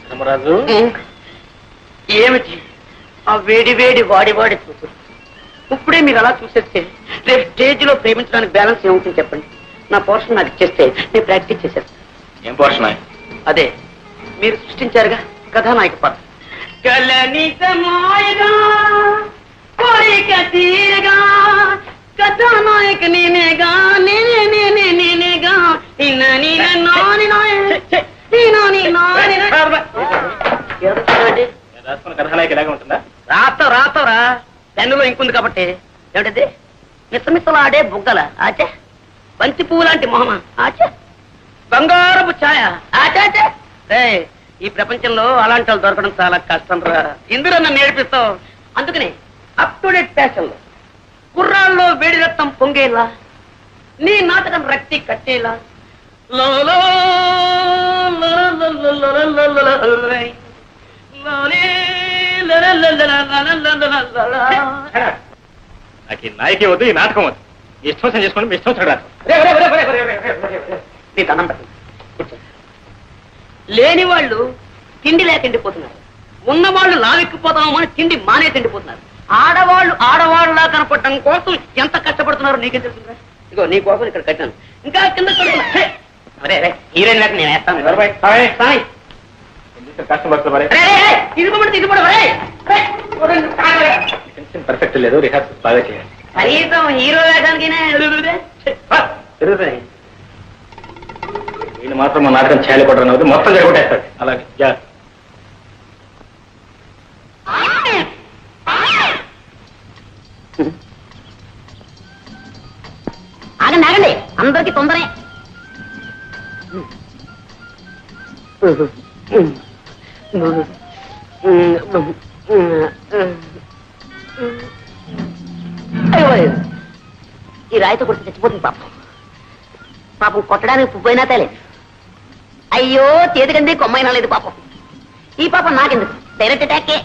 ధర్మరాజు, ఏమిటి ఆ వేడి వేడి వాడి వాడి చూపు? ఇప్పుడే మీరు అలా చూసేస్తే రేపు స్టేజ్ లో ప్రేమించడానికి బ్యాలెన్స్ ఏముంటుంది చెప్పండి. నా పోర్షన్ నాకు ఇచ్చేస్తే నేను ప్రాక్టీస్ చేసేస్తాను. ఏం పోర్షన్? అదే మీరు సృష్టించారుగా కథానాయక పాత్ర. కథానాయక నేనేగా, నేనే నేనే నేనేగా. రాసుకున్న కథానాయక ఇలాగే ఉంటుందా? రాతరా పెన్నులో ఇంకుంది కాబట్టి. ఏమిటది? మిసమిసలాడే బుగ్గల ఆచే, బంతి పువ్వు లాంటి మొహమ ఆచే, బంగారపు ఛాయ ఆచాచే. ఈ ప్రపంచంలో అలాంటి వాళ్ళు దొరకడం చాలా కష్టం రా. ఇందులో నన్ను నేర్పిస్తావు. అందుకని అప్ టు డేట్ ఫ్యాషన్ లో కుర్రాల్లో వేడి రక్తం పొంగేలా, నీ నాటకం రక్తి కట్టేలా నాకు ఈ నాయకే వద్దు, ఈ నాటకం వద్దు. ఇష్టం వచ్చిన చేసుకోండి, మీ ఇష్టం వచ్చిన రాదు. నీ దండం పెట్టండి. లేని వాళ్ళు తిండి లేక ఎండిపోతున్నారు, ఉన్నవాళ్ళు లావెక్కిపోతామో అని తిండి మానే తిండిపోతున్నారు. ఆడవాళ్ళు ఆడవాళ్ళలా కనపడటం కోసం ఎంత కష్టపడుతున్నారో నీకేం తెలుస్తుందా? ఇగో నీ కోసం ఇక్కడ కట్టాను, ఇంకా కింద హీరోయిన్ లేక నేను వేస్తాను. పర్ఫెక్ట్ లేదు, రిహార్సల్ బాగా చేయాలి. కనీసం హీరో వేయడానికి వీళ్ళు మాత్రం మా నాటకం చేయకూడదు, అవుతుంది మొత్తం జరగొట్టేస్తాడు. అలాగే ఆగండి ఆగండి, అందరికి తొందరే. ఈ రాయితో కొడితే చచ్చిపోతుంది పాపం. పాపం కొట్టడానికి పువ్వైనా తేలేదు. అయ్యో చేతికంది కొమ్మైనా లేదు పాపం. ఈ పాపం నాకెందుకు, డైరెక్ట్ అటాకే.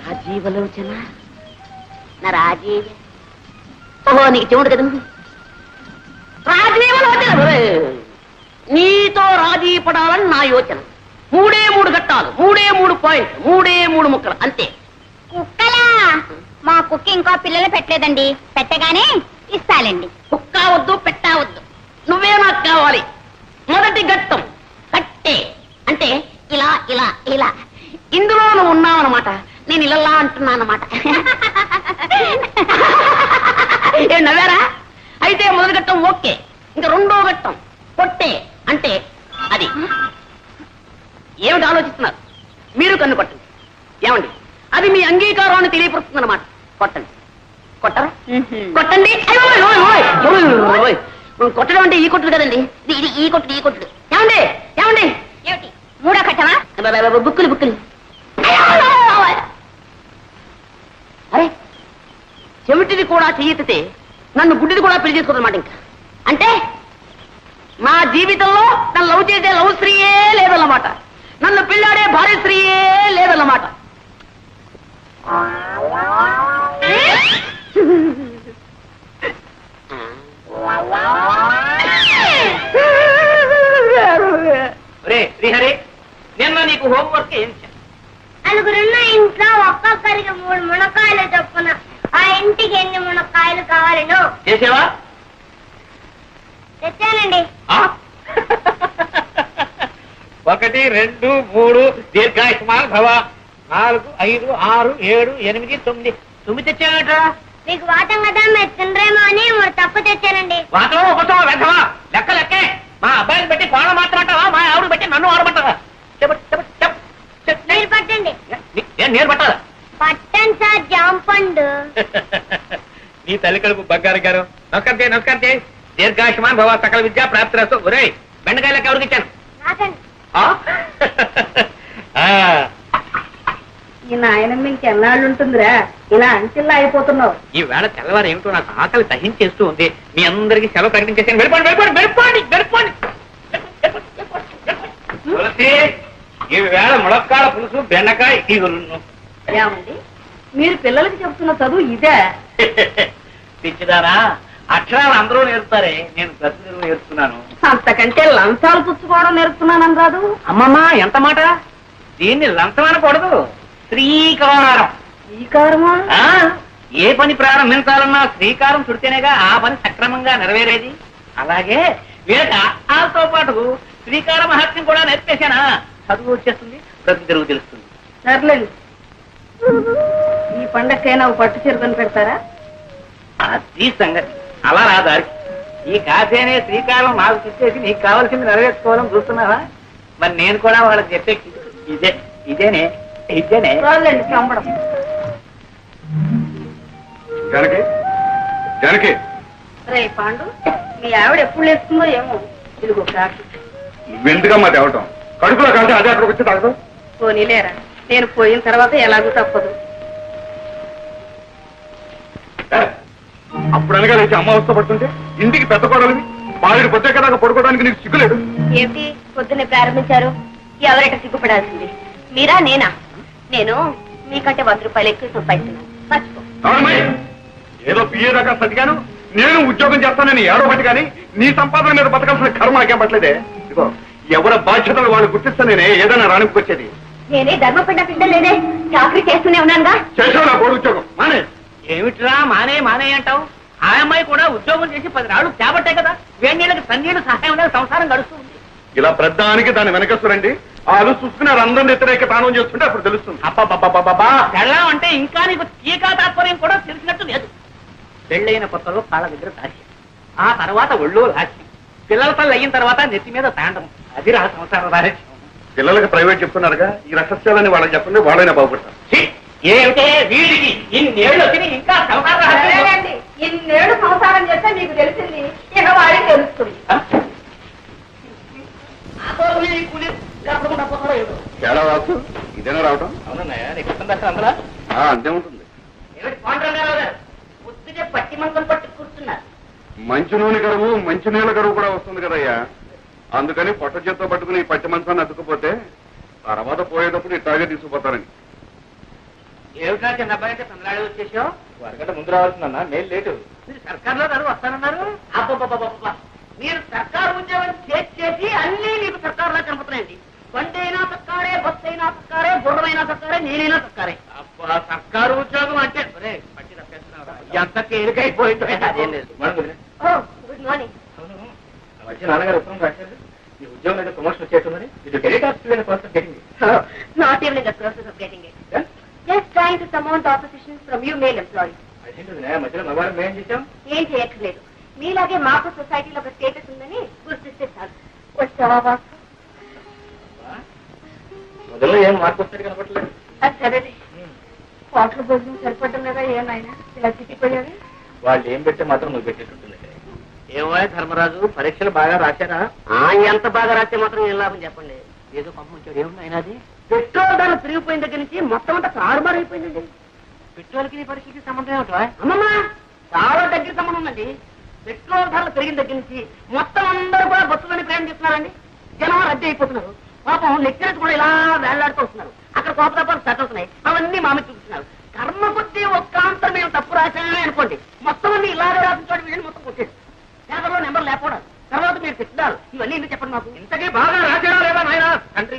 రాజీవలోచన నా రాజీవ. ఓహో నీకు చెవుడు కదా. రాజీవలోచన, నీతో రాజీ పడాలని నా యోచన. 3 ఘట్టాలు, 3 పాయింట్, 3 ముక్కలు అంతే. కుక్కలా? మా కుక్క ఇంకా పిల్లలు పెట్టలేదండి, పెట్టగానే ఇస్తాలండి. కుక్క వద్దు, పెట్టవద్దు, నువ్వే నాకు కావాలి. మొదటి ఘట్టం కట్టే, అంటే ఇలా ఇలా ఇలా. ఇందులో నువ్వు ఉన్నావన్నమాట, నేను ఇలా అంటున్నానమాట. ఏం నవ్వారా? అయితే మొదటి ఘట్టం ఓకే. ఇంకా 2వ ఘట్టం కొట్టే, అంటే అది. ఏమిటి ఆలోచిస్తున్నారు? మీరు కన్ను కొట్టండి. ఏమండి, అది మీ అంగీకారాన్ని తెలియపరుస్తుంది అన్నమాట. కొట్టండి. కొట్టరా? కొట్టండి. కొట్టడం అంటే ఈ కొట్టుడు కదండి, ఇది ఈ కొట్టుడు, ఈ కొట్టుడు. ఏమండి ఏమండి, ఏమిటి 3వ ఘట్టమా? బుక్కులు బుక్కులు. అరే చెవిటిది కూడా చెయ్యెత్తితే నన్ను గుడ్డిది కూడా పెళ్లి చేసుకోదన్నమాట. ఇంకా అంటే నా జీవితంలో నన్ను లవ్ చేసే లవ్ స్త్రీయే లేదన్నమాట, నన్ను పిల్లాడే భార్య స్త్రీయే లేదన్నమాట. శ్రీహరి, నిన్న నీకు హోంవర్క్ ఏం చేశాను? నలుగురున్న ఇంట్లో ఒక్కొక్కరికి 3 మునక్కాయలు చొప్పున ఆ ఇంటికి ఎన్ని మునక్కాయలు కావాలను చేసావా? తెచ్చానండి. 1 2 3 దీర్ఘాయుష్మాన్ భవ. 4 5 6 7 8 9 నువ్వు తెచ్చావా? మీకు వాటం కదా, మీరు తినరేమో అని 3 తప్పు తెచ్చానండి. వాటమా ఒకటమా వెంటవా? లెక్క లెక్కే. మా అబ్బాయిని బట్టి కోణ మాట్లాడతావా, మా ఆవిడ బట్టి నన్ను ఆడబట్టవా? మీరు పట్టండి. నేను పట్టాలా? పట్టండి సార్, జాంపండు. నీ తల్లి కడుపు బంగారు గారు. నమస్కారం చేయి. దీర్ఘాయుష్మాన్ భవ, సకల విద్యా ప్రాప్తిరస్తు. ఒరే బెండకాయ లెక్క ఎవరికి ఇచ్చాను? ఈ నాయనమ్మ ఇంకెన్నాళ్ళు ఉంటుందిరా, ఇలా అంచెల్లా అయిపోతున్నావు. ఈ వేళ తెల్లవారు ఏమిటో నాకు ఆకలి దహించేస్తూ ఉంది. మీ అందరికీ సెలవు ప్రకటించేసాను. వెళ్ళిపోండి. ఈ వేళ ములక్కాడ పులుసు, బెండకాయ, ఈగులు. ఏమండి, మీరు పిల్లలకి చెప్తున్న చదువు ఇదే? పిచ్చిదారా, అక్షరాలు అందరూ నేర్పుతారే, నేను ప్రతిదినం నేర్పుతున్నాను. అంతకంటే లంచాలు పుచ్చుకోవడం నేర్పుతున్నానని రాదు. అమ్మమ్మ ఎంత మాట! దీన్ని లంచం అనకూడదు, శ్రీకారం. శ్రీకారమా? ఆ, ఏ పని ప్రారంభించాలన్నా శ్రీకారం చుడితేనేగా ఆ పని సక్రమంగా నెరవేరేది. అలాగే వీళ్ళకి ఆతో పాటు శ్రీకార మహత్యం కూడా నేర్పేశానా, చదువు వచ్చేస్తుంది, ప్రతి తెరువు తెలుస్తుంది. సర్లేండి, ఈ పండక్కైనా పట్టు చీరకొని పెడతారా? అది సంగతి. అలా రా దారికి. ఈ కాశీ అనే శ్రీకారం నాకు చెప్పేసి నీకు కావాల్సింది నెరవేర్చుకోవాలని చూస్తున్నావా? మరి నేను కూడా వాళ్ళకి చెప్పే ఇదేనే. రాలేండి చంపడం. జానకి, జానకి, రే పాండు, మీ ఆవిడ ఎప్పుడు లేస్తుందో ఏమో. ఇదిగో కాకి. నువ్వెందుకమ్మా తేవటం? కడుపులో కలిసి అదే అక్కడికి వచ్చి తాగదు. పోనీలేరా, నేను పోయిన తర్వాత ఎలాగూ తప్పదు. అప్పుడు అనగా లేచి అమ్మ అవస్థ పడుతుంటే ఇంటికి పెద్ద కొడాలి బాలుడి పొద్దు కదా పడుకోవడానికి నీకు సిగ్గులేదు. ఏమిటి పొద్దున్నే ప్రారంభించారు? ఎవరైనా సిగ్గుపడాల్సింది మీరా నేనా? నేను మీకంటే 100 రూపాయలు ఎక్కువ సంపాదిస్తున్నాను, మర్చిపో. అవునమ్మాయి, ఏదో పిఏ దాకా సతిగాను, నేను ఉద్యోగం చేస్తానని ఏడో బట్టి కానీ నీ సంపాదన మీద బతకాల్సిన కర్మ నాకేం పట్టలేదే. ఇదిగో ఎవరి బాధ్యతలు వాళ్ళు గుర్తిస్తే నేనే ఏదైనా రాణికొచ్చేది. నేనే ధర్మపిండ పిండలేదే, చాకరీ చేస్తూనే ఉన్నానుగా. చేసావు నా కోడి ఉద్యోగం మానే. ఏమిట్రా మానే అంటావు? ఆ అమ్మాయి కూడా ఉద్యోగం చేసి 10 రాళ్ళు చేపట్టే కదా, వేణీళ్ళకి తన్నీళ్ళు సహాయం లేక సంసారం గడుస్తుంది. ఇలా ప్రధానికి దాని వెనకస్తురండి వాళ్ళు చూసుకుని అందరం వ్యతిరేక తానం చేస్తుంటే అప్పుడు తెలుస్తుంది. అబ్బా పెళ్ళం అంటే ఇంకా నీకు టీకా తాత్పర్యం కూడా తెలిసినట్టు లేదు. పెళ్ళైన కొత్తలో కాళ్ళ దగ్గర దాచి, ఆ తర్వాత ఒళ్ళో రాసి, పిల్లల తల్లి అయిన తర్వాత నెత్తి మీద తాండం. అది రా సంసార రాజ్యం. పిల్లలకి ప్రైవేట్ చెప్తున్నారుగా, ఈ రహస్యాలని వాళ్ళకి చెప్పండి, వాళ్ళైనా బాగుపడతారు. ఏమిటే వీడికి ఇన్నేళ్ళు వచ్చి ఇంకా సంసార రహస్యం? ఇన్నేళ్ళు సంసారం చేస్తే మీకు తెలిసింది, ఇక వాడికి తెలుస్తుంది. ఎలా రావచ్చు? ఇదేనా రావటం? అవునన్నయ్య, నీకు అందులో అంతే ఉంటుంది. పొద్దునే పట్టి మంచం పట్టి కూర్చున్నారు. మంచి నూనె కరువు, మంచి నీళ్ళ కరువు కూడా వస్తుంది కదయ్యా. అందుకని పొట్ట చేత్తో పట్టుకుని ఈ పట్టి మంచాన్ని అతుక్కుపోతే తర్వాత పోయేటప్పుడు ఇట్లాగే తీసుకుపోతారని. ఏమిటా చిన్న అబ్బాయి అంటే తమిళనాడు వచ్చేసావు? వరకంటే ముందు రావాల్సిందన్నా, మేలు లేటు. మీరు సర్కార్లో గారు వస్తానన్నారు. అబ్బబ్బబ్బబ్బబ్బా, మీరు సర్కారు ఉద్యోగం చేసి అన్నీ మీకు సర్కారులా కనపడుతున్నాయండి. బండి అయినా సర్కారే, బస్సు అయినా సర్కారే, గుర్రమైనా సర్కారే, నేనైనా సర్కారే. అబ్బా, సర్కారు ఉద్యోగం అంటే పట్టి తప్పేస్తున్నావురా. ఎంత తేలికైపోయిందో. అదేం లేదు. Good morning. వచ్చి నాన్నగారు ఉత్తరం రాశారు, ఈ ఉద్యోగం అయితే ప్రమోషన్ వచ్చేస్తుందని. ఇది క్రెడిట్ ఆఫీస్ కోసం getting. Not even in the process of getting it. Just trying to surmount opposition from you male employees. అదేంటి మధ్యలో మగవాళ్ళం మేం చేశాం? ఏం చేయట్లేదు, మీలాగే మాకు సొసైటీలో ఒక స్టేటస్ ఉందని గుర్తిస్తే చాలు. వచ్చావా బాసు? మొదల్లో ఏం మార్పు వస్తాడు కనపడలేదు. అది సరేలే, హోటల్ భోజనం సరిపడడం లేదా ఏమైనా ఇలా తిట్టిపోయావి? వాళ్ళు ఏం పెడితే మాత్రం నువ్వు పెట్టేటట్టుంది. ఏమో ధర్మరాజు, పరీక్షలు బాగా రాశారా? ఎంత బాగా రాస్తే మాత్రం ఏం లాభం చెప్పండి. ఏదో పంప వచ్చాడు. ఏముంది ఆయన? అది పెట్రోల్ ధరలు పెరిగిపోయిన దగ్గర నుంచి మొత్తం అంతా తారుమారు అయిపోయిందండి. పెట్రోల్కి నీ పరీక్షకి సంబంధం ఏమిటా? అమ్మమ్మ, చాలా దగ్గర సంబంధం ఉందండి. పెట్రోల్ ధరలు పెరిగిన దగ్గర నుంచి మొత్తం అందరూ కూడా బస్సులోని ప్రయాణం చేస్తున్నారండి. జనం రద్దీ అయిపోతున్నారు. పాపం లెక్చరర్స్ కూడా ఇలా వేళ్లాడుతూ వస్తున్నారు. అక్కడ కోపతాపాలు సెట్ అవుతున్నాయి. అవన్నీ మామ చూపిస్తున్నారు. కర్మ కొద్దీ ఒక్క ఆన్సర్ మేము తప్పు రాశామే అనుకోండి, మొత్తం అన్ని ఇలాగే రాసించోటి వీళ్ళని మొత్తం కొట్టేది. పేపర్లో నెంబర్ లేకపోవడం, తర్వాత మీరు తిట్టారు. ఇవన్నీ ఎందుకు చెప్పండి మాకు? ఇంతకీ బాగా రాశాడా లేదా నాయన తండ్రి?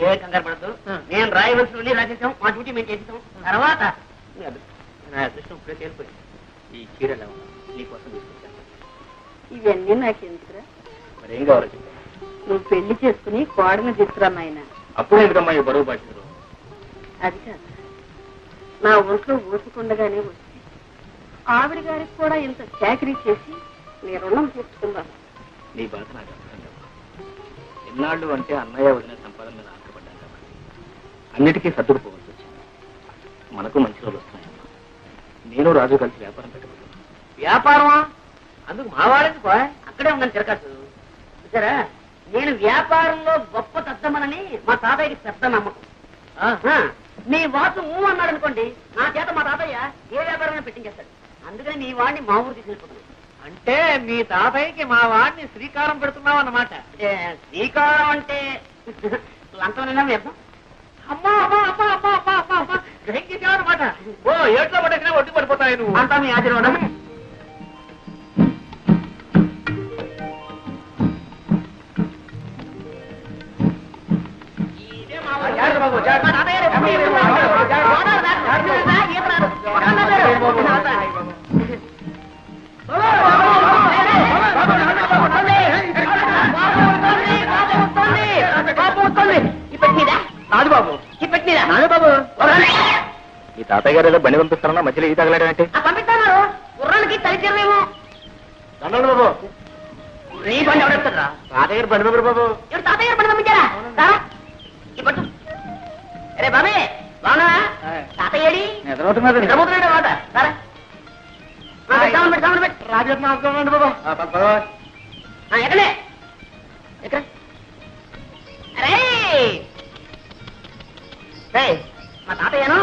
ఏ కంగారు పడద్దు, నేను రాయవలసిన రాసేసాం, మా డ్యూటీ మేము చేసేసాం. తర్వాత నా అదృష్టం ఇప్పుడే తేలిపోయింది. ఈ చీర ఎలా ఉన్నా నీకోసం తీసుకొచ్చాను. ఇవన్నీ నాకు ఎందుకురా? మరి ఏం కావాలో చెప్పాను. నువ్వు పెళ్లి చేసుకుని కోడని తీసుకురా నాయన. అప్పుడు ఎందుకమ్మా ఈ బరువు బాధ్యతలు? అది కాదు, నా ఒంట్లో ఓసుకుండగానే వచ్చి ఆవిడ గారికి కూడా ఇంత చాకరీ చేసి నీ రుణం తీర్చుకుందాం. నీ బాధ నాకు అర్థం కాదు. ఎన్నాళ్ళు అంటే అన్నయ్య వదిన సంపాదన మీద ఆశపడ్డాను కాబట్టి అన్నిటికీ సర్దుకుపోవాల్సి వచ్చింది. మనకు మంచి రోజులు వస్తున్నాయమ్మా. నేను రాజు కలిసి వ్యాపారం పెట్టబోతున్నాను. వ్యాపారమా? అందుకు మా వాళ్ళకి అక్కడే ఉందని తిరగచ్చు. చూసారా, నేను వ్యాపారంలో గొప్ప తద్దమనని మా తాతయ్యకి పెద్ద నమ్మకం. నీ వాసు అన్నాడు అనుకోండి, నా చేత మా తాతయ్య ఏ వ్యాపారమైనా పెట్టించేస్తాడు. అందుకని నీ వాడిని మా ఊరు తీసుకెళ్ళిపోతున్నాను. అంటే మీ తాతయ్యకి మా వాడిని శ్రీకారం పెడుతున్నావు అన్నమాట. శ్రీకారం అంటే లంచమైనా వ్యర్థం. అమ్మా అమ్మా అమ్మా అమ్మా అమ్మా అమ్మా అమ్మా గ్రహించేసావన్నమాట. ఏట్లో పడేసినా ఒడ్డు పడిపోతాయి నువ్వు. అంతా మీ ఆశీర్వాదం. రాజుబాబు రాజుబాబు ఈ తాతయ్య గారు ఏదో బండి పంపిస్తారన్నా మధ్యలో ఈ తగలాడంటే పంపిస్తాను. గుర్రానికి తలిచేమేమో. దండండి బాబు. నీ బండి ఎవడెత్తారా? తాతయ్య గారు బండి పంపరు బాబు. ఎవరు తాతయ్య గారు బండి పంపించారా? రారా ఈ పట్టు. అరే బాబే బాగున్నా? తాతయ్యడి నిద్రపోతున్నాడు మాట. రారా రాజేంద్ర బాబు. ఎక్కడే ఎక్కడ? అరే మా తాతయ్యను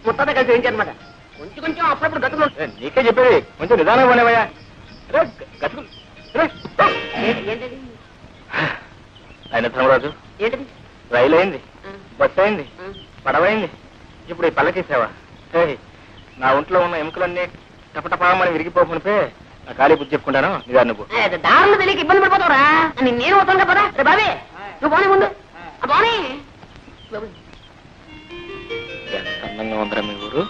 ముత్తాత కలిసి వేయించారనమాట. కొంచెం కొంచెం అప్పుడప్పుడు గతులు. నీకే చెప్పేది కొంచెం నిదానం పోనేవయ్యా. గతుకులు ఏంటది? ఆయన ధర్మరాజు ఏంటది? రైలు అయింది, బస్సు అయింది, పడవైంది, ఇప్పుడు ఈ పల్లకీసావా? నా ఒంట్లో ఉన్న ఎముకలన్నీ టపటపామని విరిగిపోకునిపే నా ఖాళీ బుద్ధి చెప్పుకుంటాను. నిదాన్ని నువ్వు దారులు తెలియక ఇబ్బంది పడిపోతావురా. నేను వస్తాను కదా. రే బాబే నువ్వు బానే ముందు బానే. ఎంత అందంగా ఉందరా మీ ఊరు.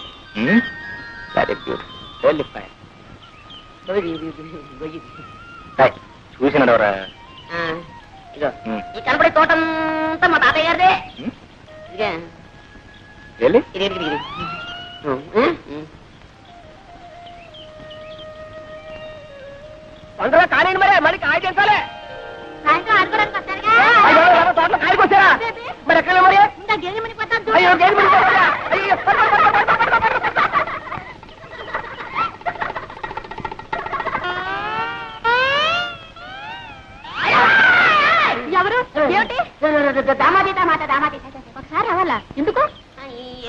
Very beautiful, very fine. చూసినాడవరా? ఇదో ఈ కనపడే తోటంతా మా తాతయ్య గారిదే. ఇదిగా వెళ్ళి ఇది పండుగ కానివ్వండి మరి. మరి కాయ చేస్తాలే. సాయంత్రం ఆడుకోవడానికి వస్తారుగా. తోటలో కాయకొచ్చారా? మరి ఎక్కడ మరి? ఇంకా గేదెమని పోతాను. అయ్యో గేదె మరి పోతారా? అయ్యో ఎవరు? ఏమిటి? దామాది దామాది. ఒకసారి రావాలా? ఎందుకు?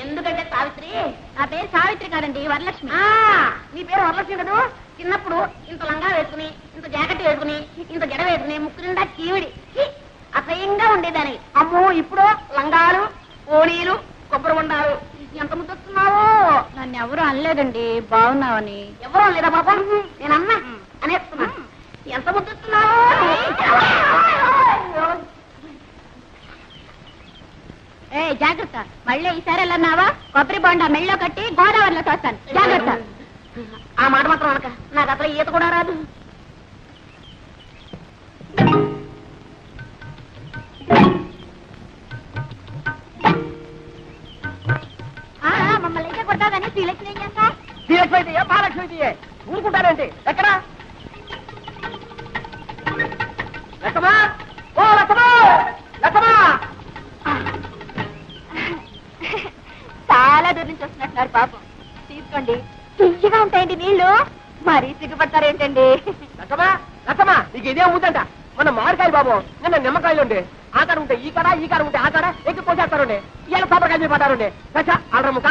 ఎందుకంటే సావిత్రి. నా పేరు సావిత్రి కాదండి, వరలక్ష్మి. నీ పేరు వరలక్ష్మి కదా. చిన్నప్పుడు ఇంత లంగా వేసుకుని, ఇంత జాకెట్ వేసుకుని, ఇంత జడ వేసుకుని, ముక్కు నిండా చీవిడి అసహ్యంగా ఉండేదాన్ని. అమ్మో ఇప్పుడు లంగాలు, ఓణీలు, కొబ్బరి ఉండాలు. ఎంత ముద్దొస్తున్నావో. నన్ను ఎవరు అనలేదండి, బాగున్నావని. ఎవరో లేదా పాపం? నేనన్నా అనేస్తున్నా. ఎంత ముద్దొస్తున్నావో. ఏ జాగ్రత్త, మళ్ళీ ఈసారి వెళ్ళన్నావా కొబ్బరి బొండా మెళ్ళో కట్టి గోదావరిలో తోస్తాను. జాగ్రత్త. ఆ మాట మాత్రం అనక. నాకు అసలు ఈత కూడా రాదు. మమ్మల్ని అయితే కొట్టాదని శ్రీలక్ష్మి ఏం చేస్తా? శ్రీలక్ష్మి అయితే మహాలక్ష్మి అయితే ఊరుకుంటారంటే ఎక్కడ? లక్ష్మా, ఓ లక్ష్మా, లక్ష్మా. చాలా దూరం నుంచి వస్తున్నట్టున్నారు పాపం. తీసుకోండి, తీయగా ఉంటాయండి నీళ్లు. మరీ సిగ్గుపడతారేంటండి? లక్ష్మా, లక్ష్మా, నీకు ఇదే ఊదంట. మన మామిడికాయలు బాబు నిన్న నిమ్మకాయలు ఉండే. ఆ కాడ ఉంటే ఈ కాడ, ఈ కాడ ఉంటే ఆ కాడ ఎక్కి పోసేస్తారుండే. ఇవాళ కొబ్బరికాయలు పడ్డారుండే. లచ్చా ఆడరముక.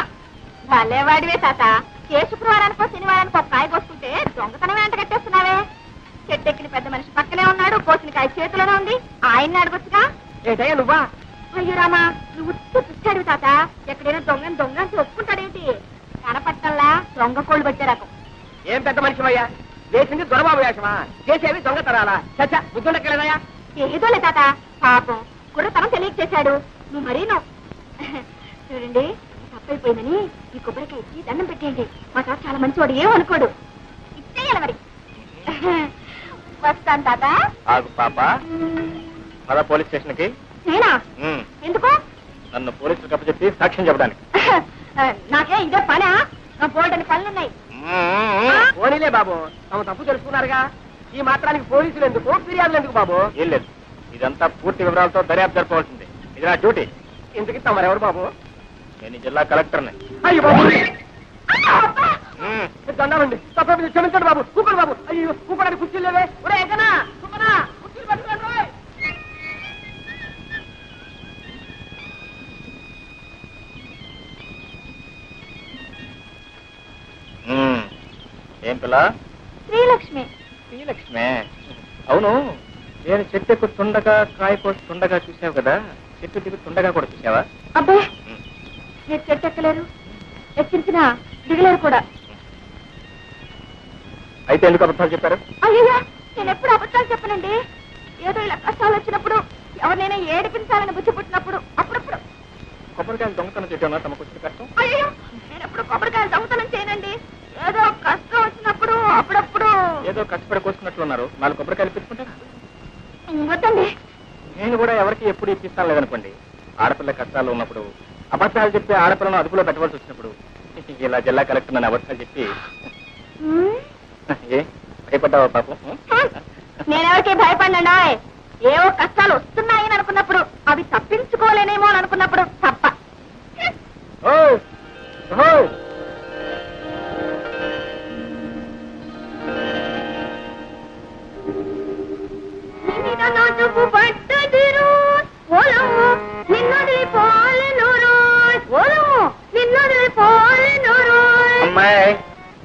భలేవాడివే తాత. ఏ శుక్రవారానికో శనివారానికో కాయ కోసుకుంటే దొంగతనం వెంట కట్టేస్తున్నావే. చెట్టెక్కిన పెద్ద మనిషి పక్కనే ఉన్నాడు, కోసిన కాయ చేతిలోనే ఉంది. ఆయన్ని అడగొచ్చుగా. ఏంటయ్యా నువ్వా? అయ్యో రామా, నువ్వు చూస్తాడు తాత. ఎక్కడైనా దొంగ అని ఒప్పుకుంటాడేంటి? కనపట్టల్లా దొంగ కోళ్ళు పట్టే రకం. ఏం పెద్ద మనిషివయ్యా? వేసింది దొరబాబు వేషమా? చేసేవి దొంగతనాలా? చచ్చా బుద్ధుండకెళ్ళదయ్యా. ఏదోలే తాత, పాపం కుర్రతనం తెలియక చేశాడు. నువ్వు మరీను. చూడండి, తప్పైపోయిందని ఈ కొబ్బరికాయ ఇచ్చి దండం పెట్టేయండి. మా తాత చాలా మంచివాడు, ఏమనుకోడు. ఇచ్చేయాలి మరి. వస్తాను తాత. ఆగు పాప, పద పోలీస్ స్టేషన్ కి. నేనా? ఎందుకు? నన్ను పోలీసులు కప్పచెప్పి సాక్ష్యం చెప్పడానికి. నాకే ఇదే పనా? నా పోల్డని పనులున్నాయి. పోనీలే బాబు, తమ తప్పు తెలుసుకున్నారుగా. ఈ మాత్రానికి పోలీసులు ఎందుకు, ఫిర్యాదులు ఎందుకు బాబు? ఏం లేదు, ఇదంతా పూర్తి వివరాలతో దర్యాప్తు జరపవలసింది. ఇది నా డ్యూటీ. ఎందుకు తమరెవరు బాబు? నేను ఈ జిల్లా కలెక్టర్ని. అయ్యో బాబు, దండాలండి. తప్ప క్షమించండి బాబు. కూపడు బాబు. అయ్యో కూపడానికి కుర్చీలు లేవే. ఒరే ఎక్కనా కూపనా, కుర్చీలు పట్టుకోండి. ఏం పిల్ల? శ్రీలక్ష్మి. శ్రీలక్ష్మే. అవును, నేను చెట్టు ఎక్కుతుండగా కాయ కోస్తుండగా చూసావు కదా, చెట్టు దిగుతుండగా కూడా చూసావా? అబ్బే, మీరు చెట్టు ఎక్కలేరు. ఎక్కించినా దిగలేరు కూడా. అయితే ఎందుకు అబద్ధాలు చెప్పారు? అయ్యయ్యా, నేను ఎప్పుడు అబద్ధాలు చెప్పనండి. ఏదో ఇలా కష్టాలు వచ్చినప్పుడు, ఎవరినైనా ఏడిపించాలని బుద్ధి పుట్టినప్పుడు అప్పుడప్పుడు. కొబ్బరికాయలు దొంగతనం చేయడం తమకు వచ్చిన కష్టం? అయ్యో, నేను ఎప్పుడు కొబ్బరికాయలు దొంగతనం చేయనండి. ఏదో కష్టం వచ్చినప్పుడు అప్పుడప్పుడు. ఏదో కష్టపడి కోసుకున్నట్లున్నారు. 4 కొబ్బరికాయలు పెట్టుకుంటారా? వద్దండి. నేను కూడా ఎవరికి ఎప్పుడు ఇప్పిస్తాను లేదనుకోండి. ఆడపిల్ల కష్టాలు ఉన్నప్పుడు, అబద్ధాలు చెప్పి ఆడపిల్లను అదుపులో పెట్టవలసి వచ్చినప్పుడు ఇలా జిల్లా కలెక్టర్ నన్ను అబద్ధాలు చెప్పి ఏ భయపడ్డావా పాపం? నేనెవరికి భయపడినా, ఏవో కష్టాలు వస్తున్నాయని అనుకున్నప్పుడు, అవి తప్పించుకోలేనేమో అని అనుకున్నప్పుడు తప్ప. ఓ ఓ అమ్మాయి,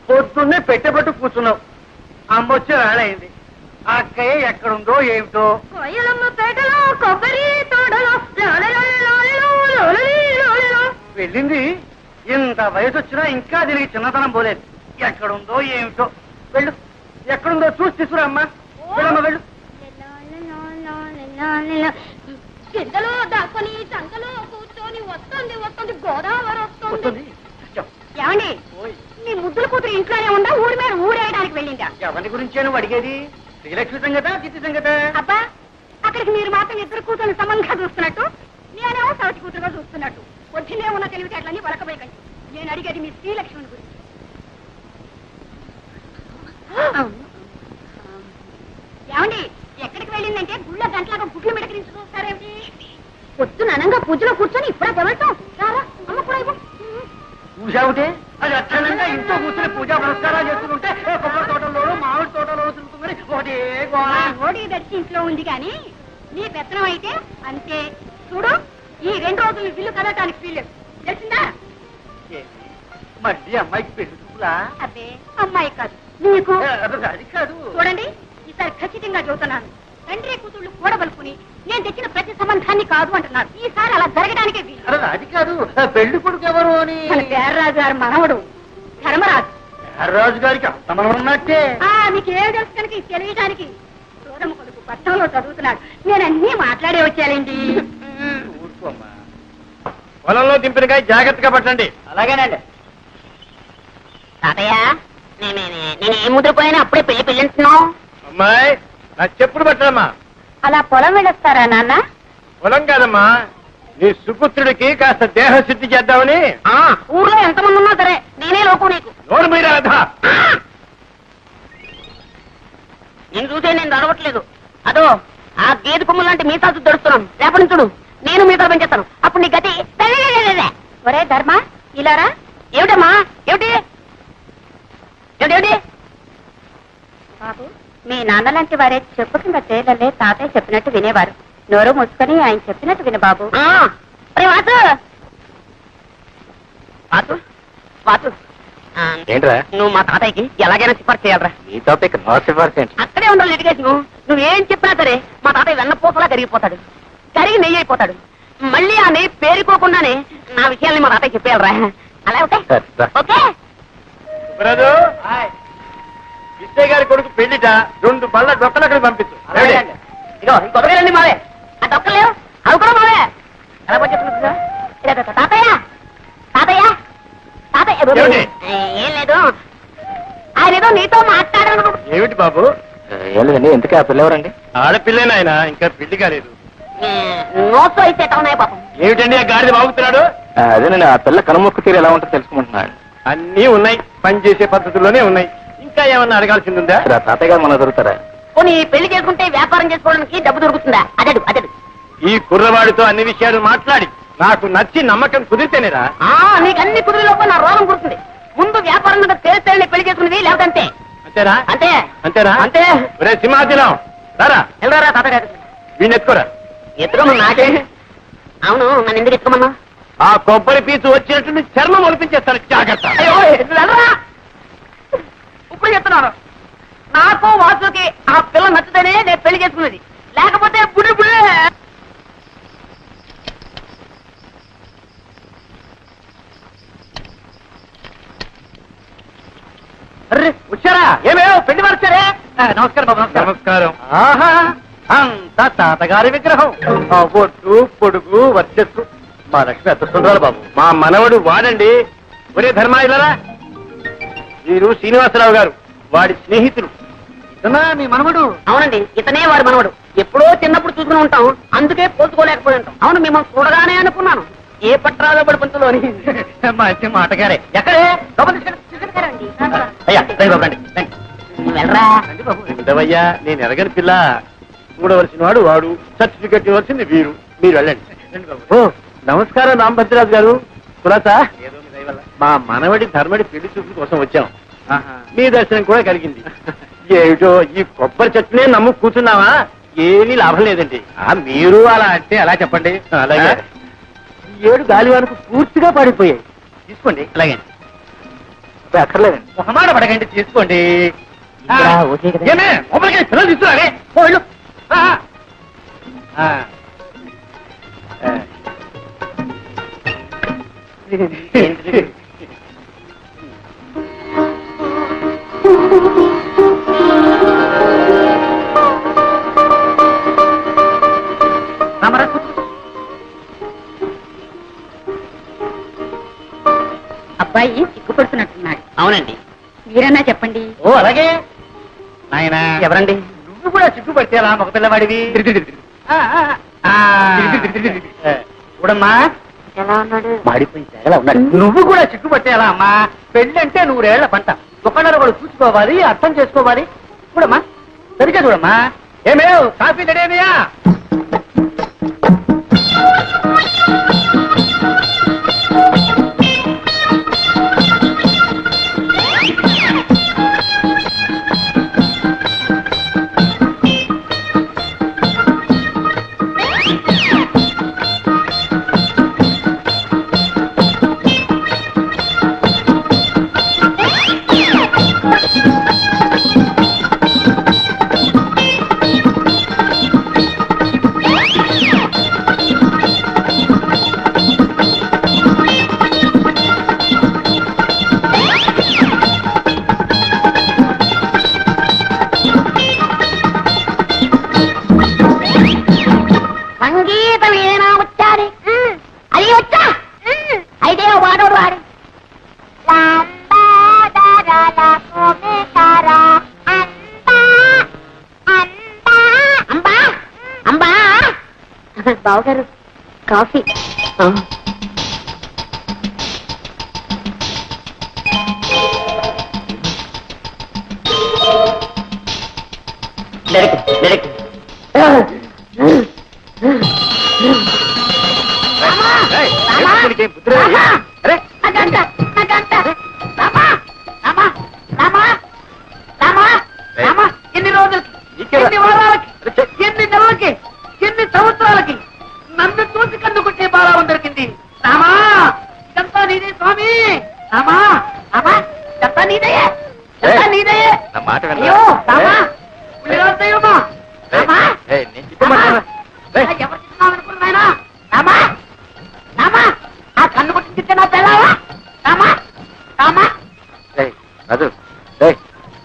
పొద్దున్నే పెట్టబట్టు కూర్చున్నావు. అమ్మ వచ్చే వేళ అయింది. ఆ అక్కయ్య ఎక్కడుందో ఏమిటో. పేటలో కొబ్బరి తోటలో వెళ్ళింది. ఇంత వయసు వచ్చినా ఇంకా దీనికి చిన్నతనం పోలేదు. ఎక్కడుందో ఏమిటో. వెళ్ళు, ఎక్కడుందో చూసి తీసుకురా అమ్మా. వెళ్ళమ్మా, వెళ్ళు. కిందలో దాక్కుని చంకలో కూర్చొని వస్తుంది వస్తుంది గోదావరి వస్తుంది. ఏమండి, మీ ముద్దుల కూతురు ఇంట్లోనే ఉందా, ఊరి మీద ఊరేయడానికి వెళ్ళిందా? ఎవరి గురించే నువ్వు అడిగేది? శ్రీలక్ష్మి సంగత, చిత్తి సంగత? అబ్బా, అక్కడికి మీరు మాత్రం ఇద్దరు కూతురు సమంగా చూస్తున్నట్టు, నేనేమో సవతి కూతురుగా చూస్తున్నట్టు. పొద్దునే ఉన్న తెలివితేటలన్నీ వలకబోయకండి. నేను అడిగేది మీ శ్రీలక్ష్మిని గురించి. ఏమండి, ఎక్కడికి వెళ్ళిందంటే గుళ్ళ గంటలాగా గుడ్లు మిడకరించి చూస్తారేమిటి? పొద్దున అనంగా పూజలో కూర్చొని ఇప్పుడే పొగడతాం. రారా, అమ్మ కూడా ఇవ్వు. చూసావుటే, అది అక్షరంగా ఇంట్లో కూర్చొని పూజా పురస్కారాలు చేసుకుంటే కొబ్బరి తోటలోనూ మామిడి తోటలోనూ తిరుగుతుందని ఒకటే గోళ. ఓడి దర్శి ఇంట్లో ఉంది కానీ నీ పెత్తనం అయితే అంతే. చూడు, ఈ 2 రోజులు బిల్లు కదటానికి వీల్లేదు, తెలిసిందా? మళ్ళీ అమ్మాయికి పెళ్లి చూపులా? అబ్బే, అమ్మాయి కాదు, నీకు. అది కాదు. చూడండి, ఈసారి ఖచ్చితంగా చెబుతున్నాను. తండ్రి కూతుళ్ళు కూడబలుకుని నేను తెచ్చిన ప్రతి సంబంధాన్ని కాదు అంటున్నారు. ఈసారి అలా జరగడానికే వీలు. అది కాదు, పెళ్లి కొడుకు ఎవరు అని. మన పేర్రాజు గారి మనవడు ధర్మరాజు. రాజు గారికి అంత మనం ఉన్నట్టే. మీకు ఏం తెలుసు కనుక ఇది తెలియడానికి. చూడమ్మ కొడుకు పట్టణంలో చదువుతున్నాడు. నేను అన్నీ మాట్లాడే వచ్చానండి. ఊరుకోమ్మా. పొలంలో దింపినకాయ జాగ్రత్తగా పట్టండి. అలాగేనండి. తాతయ్య, నేను ఏ ముద్రపోయినా అప్పుడే పెళ్లి పెళ్ళింటున్నావు. అమ్మాయి, నా చెప్పుడు పట్టడమ్మా. అలా పొలం వెళ్ళొస్తారా నాన్న? పొలం కాదమ్మా, నీ సుపుత్రుడికి కాస్త దేహశుద్ధి చేద్దామని. ఊర్లో ఎంతమంది ఉన్నా సరే నేనే లోపు నీకు. నోరు మీద రాధా. నేను చూసే నేను నడవట్లేదు. అదో ఆ గేదె కొమ్ము లాంటి మీసాలు దొరుకుతున్నాను. రేపటి నుంచి చూడు, నేను మీసాలు పెంచేస్తాను. అప్పుడు నీ గతి. ఒరే ధర్మ, ఇలారా. ఏమిటమ్మా, ఏమిటి ఏమిటి? బాబు, మీ నాన్న లాంటి వారే చెప్పు కింద తేలలే తాతయ్య చెప్పినట్టు వినేవారు. నోరు మూసుకొని ఆయన చెప్పినట్టు విను బాబు. ఏంట్రా నువ్వు మా తాతయ్యకి ఎలాగైనా సిఫార్సు చేయాలరా. ఈ టాపిక్ నో సిఫార్సు ఏంటి? అక్కడే ఉండాలి లిటిగేషన్. నువ్వేం చెప్పినా సరే మా తాతయ్య వెన్నపూసలా కరిగిపోతాడు, కరిగి నెయ్యి అయిపోతాడు. మళ్ళీ ఆ నెయ్యి పేరుకోకుండానే నా విషయాల్ని మా తాతయ్య చెప్పేయాలరా. అలా ఓకే? సరే, రా. ఓకే. బ్రదు, విజయ్ గారి కొడుకు పెళ్లిట 2 బళ్ళ డొక్కలక్కడ పంపించు. ఇగో ఇంకొకటి రండి మావే. ఆ డొక్కలేవు, అవి కూడా మావే. ఎలా చెప్తున్నా తాతయ్య తాతయ్య తాతయ్య. ఏమిటి? ఏం లేదు, ఆయన ఏదో నీతో మాట్లాడాను. ఏమిటి బాబు? ఏం లేదండి. ఎందుకే ఆ పిల్లవరండి? ఆడపిల్లనాయన, ఇంకా పెళ్లి కాలేదు. నోట్స్ అయితే ఉన్నాయి పాపం. ఏమిటండి ఆ గాడిద బాగుతున్నాడు? అదేనండి, ఆ పిల్ల కనుమొక్కు తీరు ఎలా ఉంటుందో తెలుసుకుంటున్నాడు. అన్నీ ఉన్నాయి, పని చేసే పద్ధతుల్లోనే ఉన్నాయి. ఇంకా ఏమన్నా అడగాల్సిందిందా? సరే, ఆ తాతయ్య గారు మన దొరుకుతారా? పోనీ పెళ్లి చేసుకుంటే వ్యాపారం చేసుకోవడానికి డబ్బు దొరుకుతుందా? అదడు అదడు. ఈ కుర్రవాడితో అన్ని విషయాలు మాట్లాడి నాకు నచ్చి నమ్మకం కుదిరితేనేరా. నీకు అన్ని కుదిరిలోపు నా రోగం కుడుతుంది. ముందు వ్యాపారం మీద తేలితేళ్ళని పెళ్లి చేసుకునేది, లేదంటే అంతేనా? అంతే అంతేనా? అంతే. ఒరే సింహాచలం, రారా. వెళ్ళరా తాతగారు. వీడిని ఎత్తుకోరా. ఎత్తుకోమన్నా నాకే. అవును, నన్ను ఎందుకు ఎత్తుకోమన్నా? ఆ కొబ్బరి పీచు వచ్చినట్టు చర్మం ఒలిపించేస్తాను, జాగ్రత్త. ఇప్పుడు చెప్తున్నాను, నాకు వాసుకి ఆ పిల్ల నచ్చితేనే నేను పెళ్లి చేసుకున్నది, లేకపోతే బుడి బుడే. అరే వచ్చారా? ఏమేమో పెళ్లి వారు వచ్చారే? నమస్కారం బాబు. నమస్కారం. ఆహా అంతా తాతగారి విగ్రహం. ఆ బొట్టు పొడుగు వర్చస్సు మా లక్ష్మి ఎంత సుందరాలు బాబు. మా మనవడు వాడండి. ఒరే ధర్మాయిలరా, వీరు శ్రీనివాసరావు గారు, వాడి స్నేహితులు. ఇతనా మీ మనవడు? అవునండి, ఇతనే వాడు మనవడు. ఎప్పుడో చిన్నప్పుడు చూసుకుని ఉంటాం, అందుకే పోల్చుకోలేకపోయి ఉంటాం. అవును, మిమ్మల్ని చూడగానే అనుకున్నాను ఏ పట్టాలో పడి పంతులోని. మంచి మాటగారే. ఎక్కడే? లోపల తీసుకెళ్ళండి. అయ్యా రండి బాబు, రండి రండి. వెళ్ళరా. రండి బాబు. ఉండవయ్యా, నేను ఎరగని పిల్ల. చూడవలసిన వాడు వాడు, సర్టిఫికెట్ ఇవ్వాల్సింది వీరు. మీరు వెళ్ళండి. రండి బాబు. ఓ నమస్కారం రాంభద్రరాజు గారు. కులాసా, ఏదో మీ దయ వల్ల. మా మనవడి ధర్మడి పెళ్లి చూపుల కోసం వచ్చాం. ఆహా. మీ దర్శనం కూడా కలిగింది. ఏమిటో ఈ కొబ్బరి చెట్టునే నమ్ము కూర్చున్నావా? ఏమీ లాభం లేదండి. మీరు అలా అంటే అలా చెప్పండి. అలాగే. ఈ ఏడు గాలివానకు పూర్తిగా పడిపోయాయి. తీసుకోండి. అలాగే అక్కర్లేదండి. ఒక మాట పడకండి, తీసుకోండి. ఇక్కడ ఓకే కదా? ఏమే లోపలికి పిల్లలు తీసుకురావే. ఓ వెళ్ళు. అబ్బాయి సిగ్గుపడుతున్నట్టున్నాడు. అవునండి. మీరన్నా చెప్పండి. ఓ అలాగే నాయనా. ఎవరండి? నువ్వు కూడా సిగ్గుపడితే అలా మగ పిల్లవాడివి. చూడమ్మా, ఎలా ఉన్నాడు? మాడిపోయి తెగలా ఉన్నాడు. నువ్వు కూడా సిగ్గుపడితే ఎలా అమ్మా? పెళ్ళి అంటే 100 ఏళ్ల పంట. ఒకళ్ళొకడు చూసుకోవాలి, అర్థం చేసుకోవాలి. చూడమ్మా, సరిగ్గా చూడమ్మా. ఏమేవ్ కాఫీ రెడీయా? సంగీతం ఏనా వచ్చాది? అది వచ్చా? అయితే వాడోడు వాడి బావగారు కాఫీ. Direct direct. ఎన్ని రోజులకి, ఎన్ని వారాలకి, ఎన్ని నెలలకి, ఎన్ని సంవత్సరాలకి నన్ను చూసి కన్నుకుంటే బాగా దొరికింది. రామా, ఇదంతా నీదే స్వామి. రామా, రామా, ఇదంతా నీదయే, ఇదంతా నీదయే. నా మాట అయ్యో రామా, ఉల్లిరాజయ్యమ్మా. రామా, ఎవరు తిన్నావు అనుకున్నాయినా? రామా, రామా, ఆ కన్ను కొట్టి తిట్టే నా పిల్లవా? రామా, రామా. రాజు,